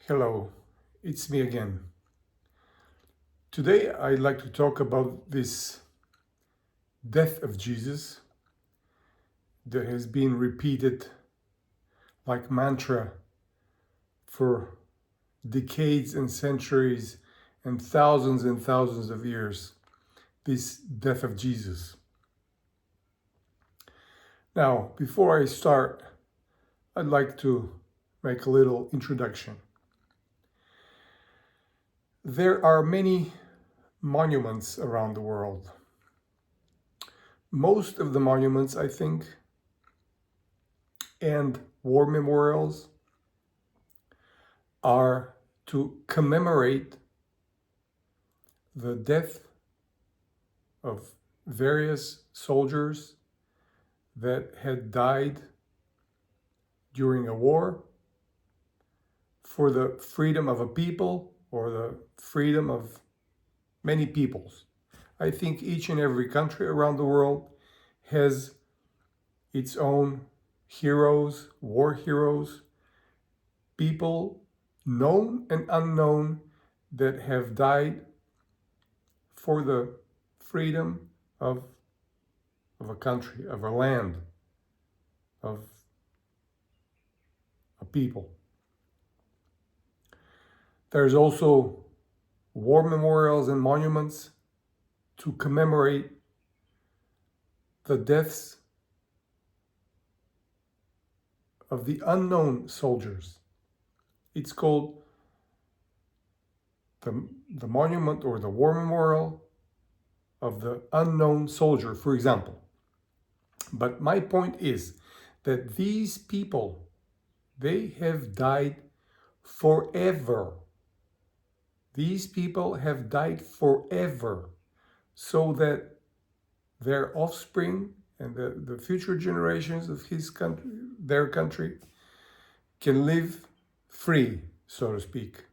Hello, it's me again. Today I'd like to talk about this death of Jesus that has been repeated like mantra for decades and centuries and thousands of years. This death of Jesus. Now, before I start, I'd like to make a little introduction. There are many monuments around the world. Most of the monuments, I think, and war memorials are to commemorate the death of various soldiers that had died during a war for the freedom of a people or the freedom of many peoples. I think each and every country around the world has its own heroes, war heroes, people known and unknown that have died for the freedom of a country, of a land, of a people. There's also war memorials and monuments to commemorate the deaths of the unknown soldiers. It's called the monument or the war memorial of the unknown soldier, for example. But my point is that these people, they have died forever. These people have died forever so that their offspring and the future generations of his country, their country, can live free, so to speak.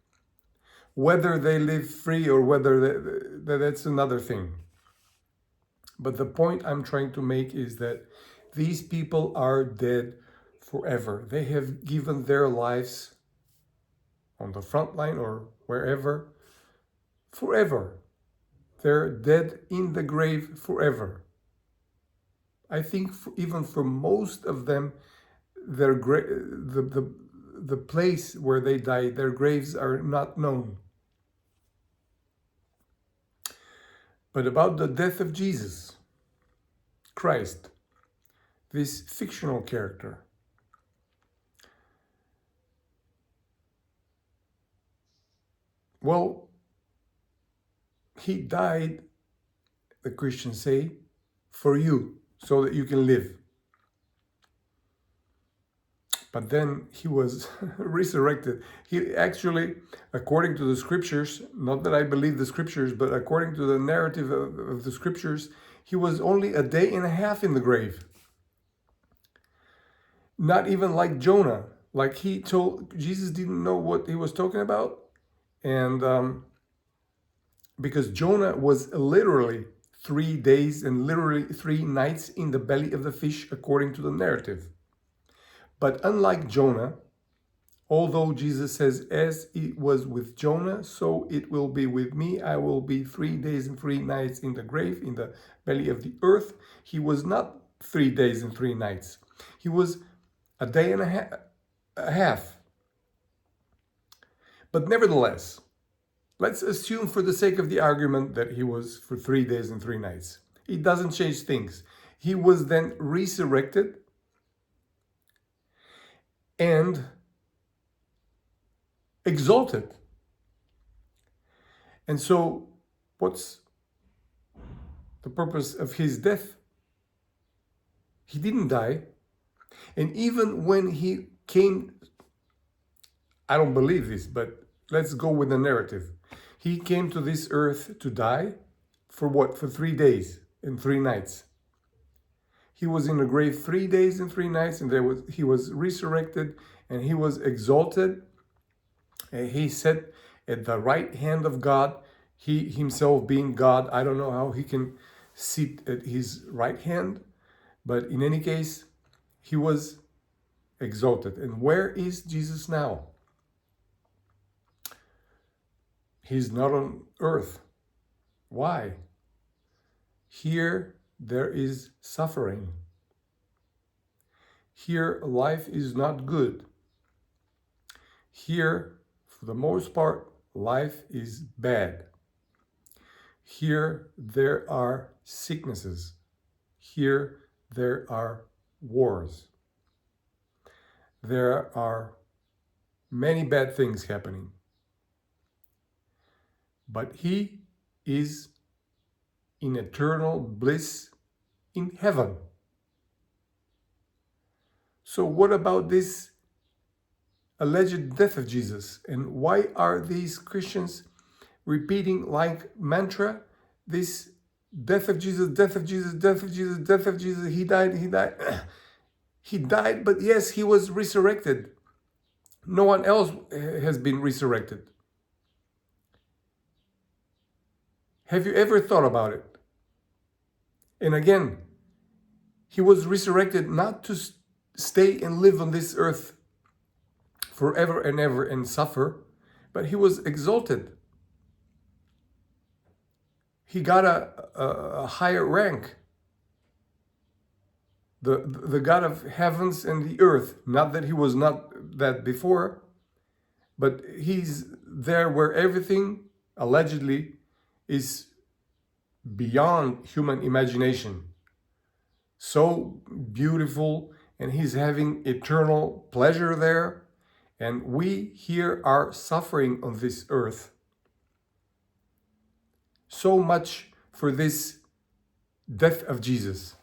Whether they live free or whether that's another thing. But the point I'm trying to make is that these people are dead forever. They have given their lives on the front line or wherever forever. They're dead in the grave forever. I think even for most of them, the place where they died, their graves are not known. But about the death of Jesus Christ, this fictional character, well, he died, the Christians say, for you, so that you can live. But then he was resurrected. He actually, according to the scriptures, not that I believe the scriptures, but according to the narrative of the scriptures, he was only a day and a half in the grave. Not even like Jonah. Like Jesus didn't know what he was talking about. And because Jonah was literally 3 days and literally 3 nights in the belly of the fish, according to the narrative. But unlike Jonah, although Jesus says, as it was with Jonah, so it will be with me. I will be 3 days and 3 nights in the grave, in the belly of the earth. He was not 3 days and 3 nights. He was a day and a half. But nevertheless, let's assume for the sake of the argument that he was for 3 days and 3 nights. It doesn't change things. He was then resurrected and exalted. And so, what's the purpose of his death? He didn't die. And even when he came, I don't believe this, but let's go with the narrative. He came to this earth to die for what? For 3 days and 3 nights. He was in the grave 3 days and 3 nights, and he was resurrected and he was exalted. And he sat at the right hand of God, he himself being God. I don't know how he can sit at his right hand, but in any case, he was exalted. And where is Jesus now? He's not on earth. Why? Here there is suffering. Here life is not good. Here, for the most part, life is bad. Here there are sicknesses. Here there are wars. There are many bad things happening. But he is in eternal bliss in heaven. So what about this alleged death of Jesus? And why are these Christians repeating like mantra this death of Jesus, death of Jesus, death of Jesus, death of Jesus? He died, he died. He died, but yes, he was resurrected. No one else has been resurrected. Have you ever thought about it? And again, he was resurrected not to stay and live on this earth forever and ever and suffer, but he was exalted. He got a higher rank. The God of heavens and the earth, not that he was not that before, but he's there where everything allegedly is beyond human imagination. So beautiful, and he's having eternal pleasure there, and we here are suffering on this earth. So much for this death of Jesus.